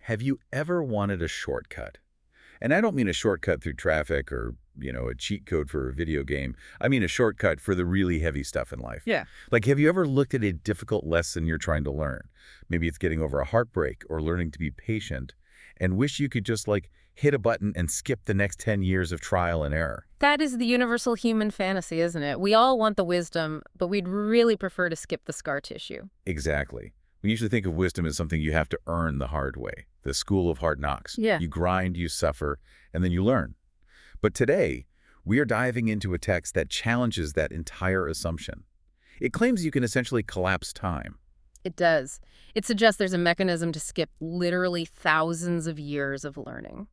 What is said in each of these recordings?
Have you ever wanted a shortcut? And I don't mean a shortcut through traffic or, a cheat code for a video game. I mean a shortcut for the really heavy stuff in life. Yeah. Like, have you ever looked at a difficult lesson you're trying to learn? Maybe it's getting over a heartbreak or learning to be patient and wish you could just, hit a button and skip the next 10 years of trial and error. That is the universal human fantasy, isn't it? We all want the wisdom, but we'd really prefer to skip the scar tissue. Exactly. We usually think of wisdom as something you have to earn the hard way, the school of hard knocks. Yeah. You grind, you suffer, and then you learn. But today, we are diving into a text that challenges that entire assumption. It claims you can essentially collapse time. It does. It suggests there's a mechanism to skip literally thousands of years of learning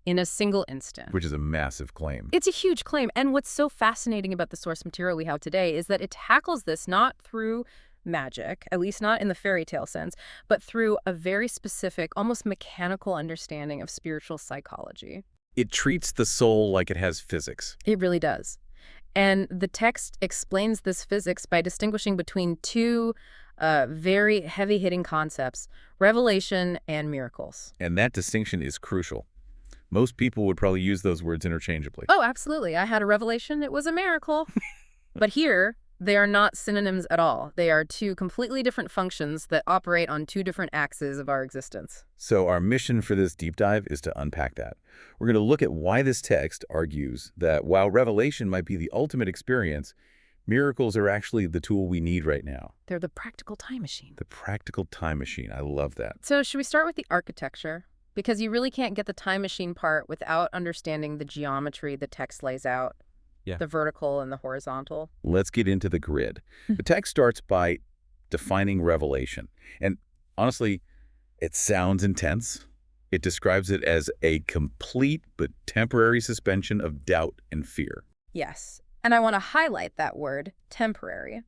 in a single instant. Which is a massive claim. It's a huge claim. And what's so fascinating about the source material we have today is that it tackles this not through magic, at least not in the fairy tale sense, but through a very specific, almost mechanical understanding of spiritual psychology. It treats the soul like it has physics. It really does. And the text explains this physics by distinguishing between two very heavy-hitting concepts, revelation and miracles. And that distinction is crucial. Most people would probably use those words interchangeably. Oh, absolutely. I had a revelation. It was a miracle. But here, they are not synonyms at all. They are two completely different functions that operate on two different axes of our existence. So our mission for this deep dive is to unpack that. We're going to look at why this text argues that while revelation might be the ultimate experience, miracles are actually the tool we need right now. They're the practical time machine. The practical time machine. I love that. So should we start with the architecture? Because you really can't get the time machine part without understanding the geometry the text lays out. Yeah. The vertical and the horizontal. Let's get into the grid. The text starts by defining revelation. And honestly, it sounds intense. It describes it as a complete but temporary suspension of doubt and fear. Yes. And I want to highlight that word, temporary.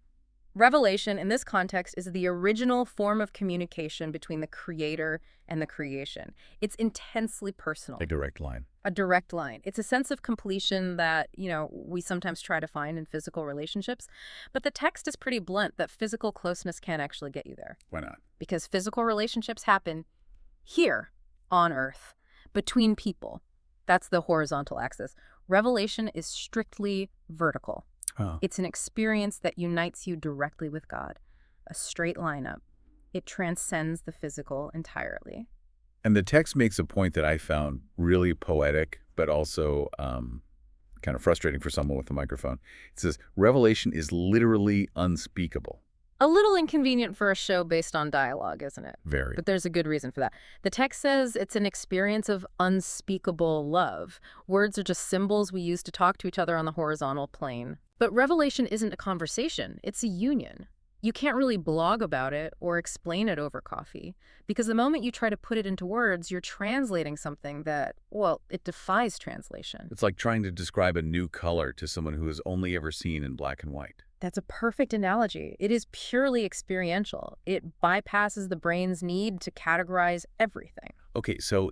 Revelation, in this context, is the original form of communication between the creator and the creation. It's intensely personal. A direct line. A direct line. It's a sense of completion that, we sometimes try to find in physical relationships. But the text is pretty blunt that physical closeness can't actually get you there. Why not? Because physical relationships happen here on Earth, between people. That's the horizontal axis. Revelation is strictly vertical. Oh. It's an experience that unites you directly with God, a straight line up. It transcends the physical entirely. And the text makes a point that I found really poetic, but also kind of frustrating for someone with a microphone. It says, revelation is literally unspeakable. A little inconvenient for a show based on dialogue, isn't it? Very. But there's a good reason for that. The text says it's an experience of unspeakable love. Words are just symbols we use to talk to each other on the horizontal plane. But revelation isn't a conversation. It's a union. You can't really blog about it or explain it over coffee, because the moment you try to put it into words, you're translating something that, it defies translation. It's like trying to describe a new color to someone who has only ever seen in black and white. That's a perfect analogy. It is purely experiential. It bypasses the brain's need to categorize everything. Okay, so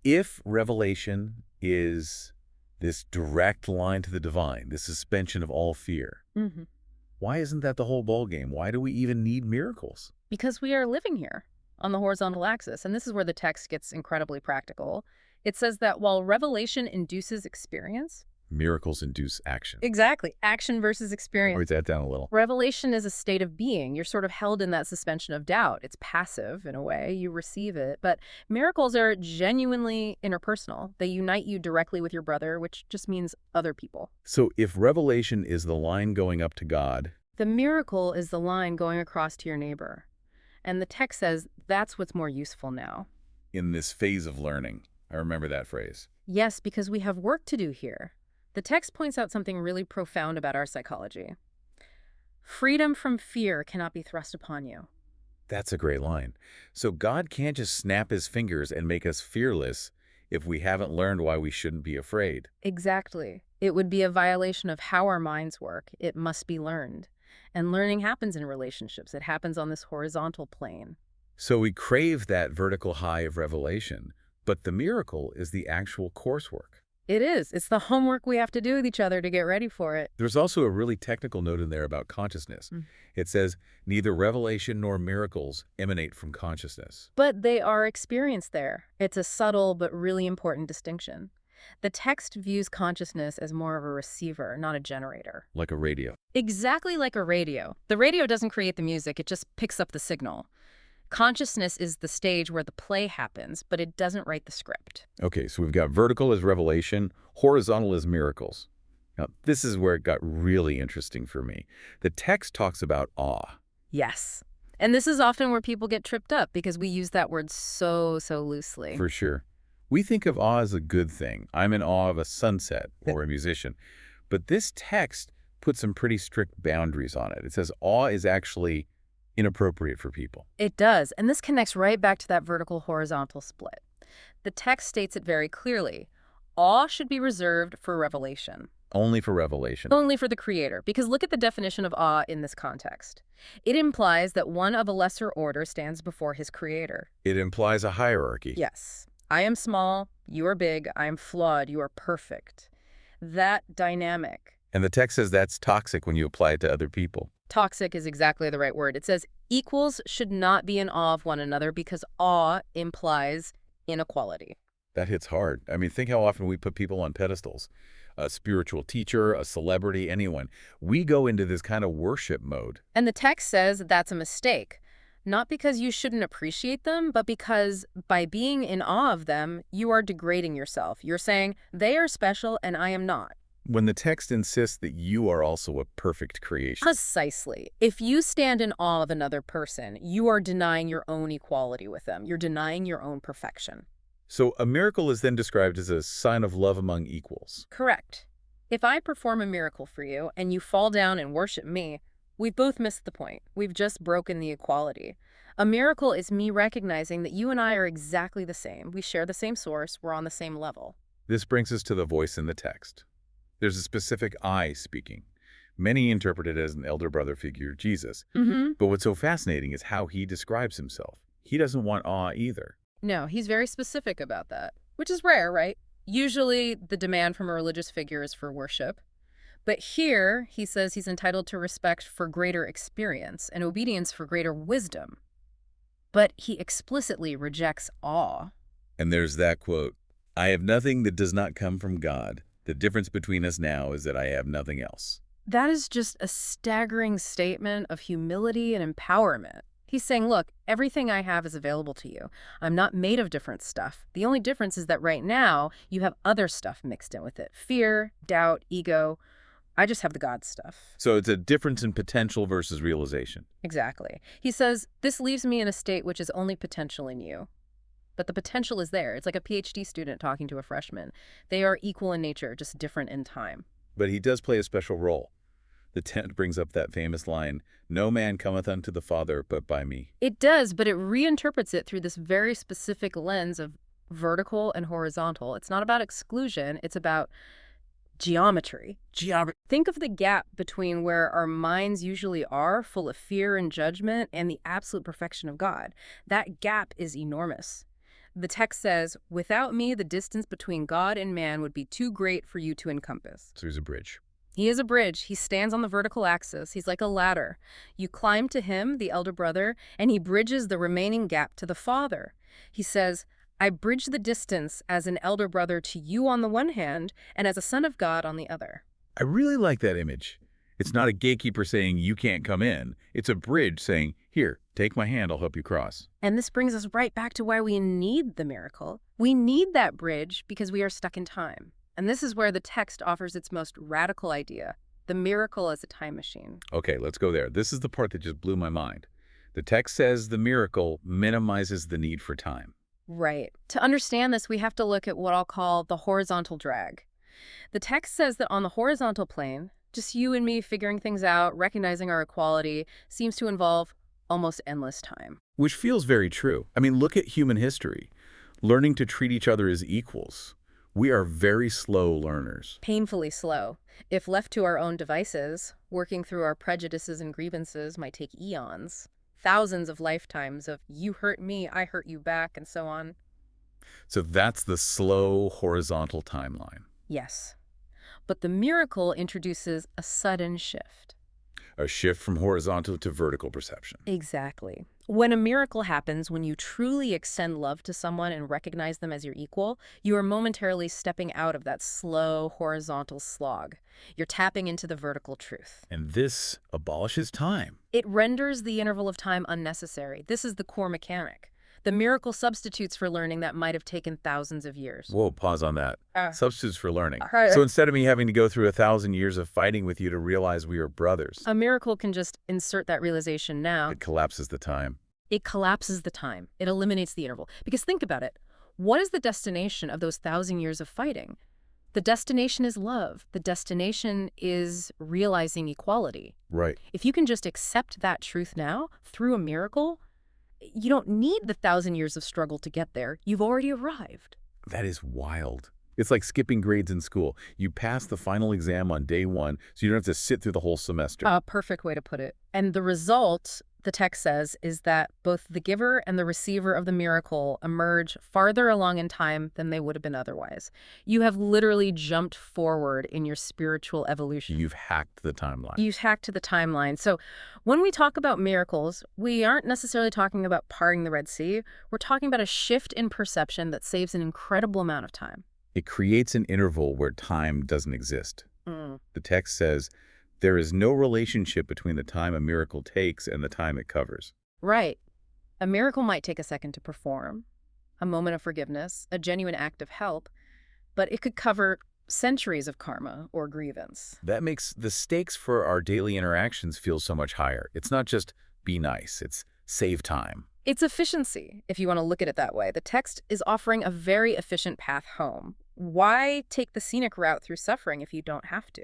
if revelation is this direct line to the divine, this suspension of all fear, why isn't that the whole ballgame? Why do we even need miracles? Because we are living here on the horizontal axis, and this is where the text gets incredibly practical. It says that while revelation induces experience, miracles induce action. Exactly. Action versus experience. Write that down a little. Revelation is a state of being. You're sort of held in that suspension of doubt. It's passive in a way. You receive it. But miracles are genuinely interpersonal. They unite you directly with your brother, which just means other people. So if revelation is the line going up to God, the miracle is the line going across to your neighbor. And the text says that's what's more useful now. In this phase of learning. I remember that phrase. Yes, because we have work to do here. The text points out something really profound about our psychology. Freedom from fear cannot be thrust upon you. That's a great line. So God can't just snap his fingers and make us fearless if we haven't learned why we shouldn't be afraid. Exactly. It would be a violation of how our minds work. It must be learned. And learning happens in relationships. It happens on this horizontal plane. So we crave that vertical high of revelation, but the miracle is the actual coursework. It is. It's the homework we have to do with each other to get ready for it. There's also a really technical note in there about consciousness. Mm. It says, neither revelation nor miracles emanate from consciousness. But they are experienced there. It's a subtle but really important distinction. The text views consciousness as more of a receiver, not a generator. Like a radio. Exactly like a radio. The radio doesn't create the music, it just picks up the signal. Consciousness is the stage where the play happens, but it doesn't write the script. Okay, so we've got vertical as revelation, horizontal as miracles. Now, this is where it got really interesting for me. The text talks about awe. Yes. And this is often where people get tripped up because we use that word so loosely. For sure. We think of awe as a good thing. I'm in awe of a sunset or a musician. But this text puts some pretty strict boundaries on it. It says awe is actually inappropriate for people. It does, and this connects right back to that vertical-horizontal split. The text states it very clearly. Awe should be reserved for revelation. Only for revelation. Only for the creator, because look at the definition of awe in this context. It implies that one of a lesser order stands before his creator. It implies a hierarchy. Yes. I am small, you are big, I am flawed, you are perfect. That dynamic. And the text says that's toxic when you apply it to other people. Toxic is exactly the right word. It says equals should not be in awe of one another because awe implies inequality. That hits hard. I mean, think how often we put people on pedestals. A spiritual teacher, a celebrity, anyone. We go into this kind of worship mode. And the text says that's a mistake. Not because you shouldn't appreciate them, but because by being in awe of them, you are degrading yourself. You're saying, they are special and I am not. When the text insists that you are also a perfect creation. Precisely. If you stand in awe of another person, you are denying your own equality with them. You're denying your own perfection. So a miracle is then described as a sign of love among equals. Correct. If I perform a miracle for you and you fall down and worship me, we've both missed the point. We've just broken the equality. A miracle is me recognizing that you and I are exactly the same. We share the same source. We're on the same level. This brings us to the voice in the text. There's a specific I speaking. Many interpret it as an elder brother figure, Jesus. But what's so fascinating is how he describes himself. He doesn't want awe either. No, he's very specific about that, which is rare, right? Usually the demand from a religious figure is for worship. But here, he says he's entitled to respect for greater experience and obedience for greater wisdom. But he explicitly rejects awe. And there's that quote, I have nothing that does not come from God. The difference between us now is that I have nothing else. That is just a staggering statement of humility and empowerment. He's saying, look, everything I have is available to you. I'm not made of different stuff. The only difference is that right now, you have other stuff mixed in with it. Fear, doubt, ego. I just have the God stuff. So it's a difference in potential versus realization. Exactly. He says, this leaves me in a state which is only potential in you. But the potential is there. It's like a PhD student talking to a freshman. They are equal in nature, just different in time. But he does play a special role. The text brings up that famous line, no man cometh unto the Father but by me. It does, but it reinterprets it through this very specific lens of vertical and horizontal. It's not about exclusion. It's about geometry. Think of the gap between where our minds usually are, full of fear and judgment, and the absolute perfection of God. That gap is enormous. The text says, without me, the distance between God and man would be too great for you to encompass. So he's a bridge. He is a bridge. He stands on the vertical axis. He's like a ladder. You climb to him, the elder brother, and he bridges the remaining gap to the Father. He says, I bridge the distance as an elder brother to you on the one hand, and as a son of God on the other. I really like that image. It's not a gatekeeper saying you can't come in. It's a bridge saying, here, take my hand, I'll help you cross. And this brings us right back to why we need the miracle. We need that bridge because we are stuck in time. And this is where the text offers its most radical idea, the miracle as a time machine. Okay, let's go there. This is the part that just blew my mind. The text says the miracle minimizes the need for time. Right. To understand this, we have to look at what I'll call the horizontal drag. The text says that on the horizontal plane, just you and me figuring things out, recognizing our equality, seems to involve almost endless time. Which feels very true. I mean, look at human history. Learning to treat each other as equals. We are very slow learners. Painfully slow. If left to our own devices, working through our prejudices and grievances might take eons. Thousands of lifetimes of you hurt me, I hurt you back, and so on. So that's the slow horizontal timeline. Yes. But the miracle introduces a sudden shift. A shift from horizontal to vertical perception. Exactly. When a miracle happens, when you truly extend love to someone and recognize them as your equal, you are momentarily stepping out of that slow horizontal slog. You're tapping into the vertical truth. And this abolishes time. It renders the interval of time unnecessary. This is the core mechanic. The miracle substitutes for learning that might have taken thousands of years. Whoa, pause on that. Substitutes for learning. Right. So instead of me having to go through 1,000 years of fighting with you to realize we are brothers, A miracle can just insert that realization now. it collapses the time. It collapses the time. It eliminates the interval. Because think about it. What is the destination of those 1,000 years of fighting? The destination is love. The destination is realizing equality. Right. If you can just accept that truth now through a miracle, you don't need the 1,000 years of struggle to get there. You've already arrived. That is wild. It's like skipping grades in school. You pass the final exam on day one, so you don't have to sit through the whole semester. A perfect way to put it. And the result, the text says, is that both the giver and the receiver of the miracle emerge farther along in time than they would have been otherwise. You have literally jumped forward in your spiritual evolution. You've hacked the timeline. You've hacked the timeline. So when we talk about miracles, we aren't necessarily talking about parting the Red Sea. We're talking about a shift in perception that saves an incredible amount of time. It creates an interval where time doesn't exist. The text says, there is no relationship between the time a miracle takes and the time it covers. Right. A miracle might take a second to perform, a moment of forgiveness, a genuine act of help, but it could cover centuries of karma or grievance. That makes the stakes for our daily interactions feel so much higher. It's not just be nice, it's save time. It's efficiency, if you want to look at it that way. The text is offering a very efficient path home. Why take the scenic route through suffering if you don't have to?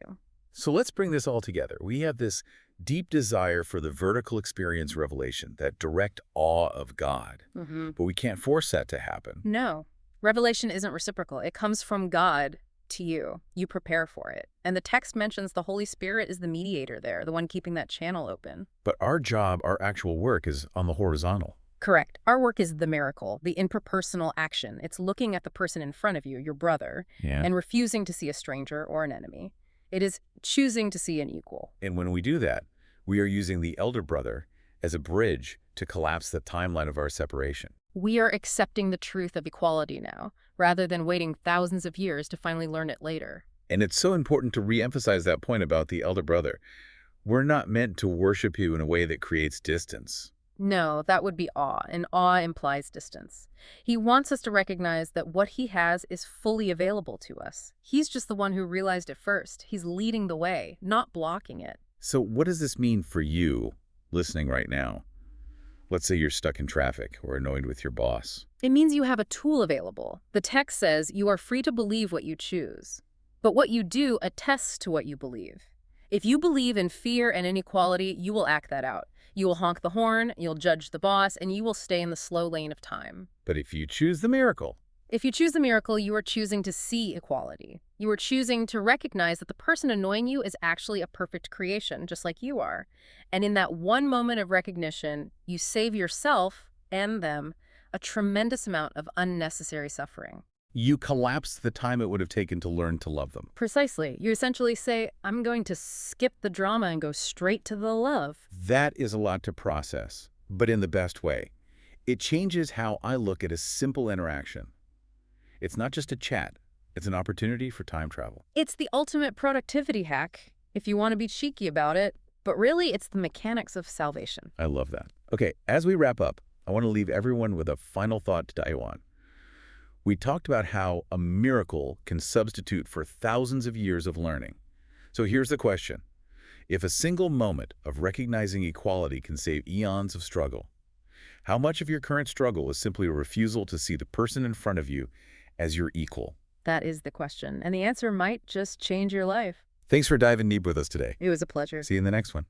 So let's bring this all together. We have this deep desire for the vertical experience revelation, that direct awe of God. But we can't force that to happen. No. Revelation isn't reciprocal. It comes from God to you. You prepare for it. And the text mentions the Holy Spirit is the mediator there, the one keeping that channel open. But our job, our actual work, is on the horizontal. Correct. Our work is the miracle, the interpersonal action. It's looking at the person in front of you, your brother, and refusing to see a stranger or an enemy. It is choosing to see an equal. And when we do that, we are using the elder brother as a bridge to collapse the timeline of our separation. We are accepting the truth of equality now, rather than waiting thousands of years to finally learn it later. And it's so important to re-emphasize that point about the elder brother. We're not meant to worship you in a way that creates distance. No, that would be awe, and awe implies distance. He wants us to recognize that what he has is fully available to us. He's just the one who realized it first. He's leading the way, not blocking it. So what does this mean for you listening right now? Let's say you're stuck in traffic or annoyed with your boss. It means you have a tool available. The text says you are free to believe what you choose. But what you do attests to what you believe. If you believe in fear and inequality, you will act that out. You will honk the horn, you'll judge the boss, and you will stay in the slow lane of time. But if you choose the miracle, If you choose the miracle, you are choosing to see equality. You are choosing to recognize that the person annoying you is actually a perfect creation, just like you are. And in that one moment of recognition, you save yourself and them a tremendous amount of unnecessary suffering. you collapse the time it would have taken to learn to love them. Precisely. You essentially say, I'm going to skip the drama and go straight to the love. That is a lot to process, but in the best way. It changes how I look at a simple interaction. It's not just a chat. It's an opportunity for time travel. It's the ultimate productivity hack, if you want to be cheeky about it, but really it's the mechanics of salvation. I love that. Okay, as we wrap up, I want to leave everyone with a final thought to dive on. We talked about how a miracle can substitute for thousands of years of learning. So here's the question. If a single moment of recognizing equality can save eons of struggle, how much of your current struggle is simply a refusal to see the person in front of you as your equal? That is the question, and the answer might just change your life. Thanks for diving deep with us today. It was a pleasure. See you in the next one.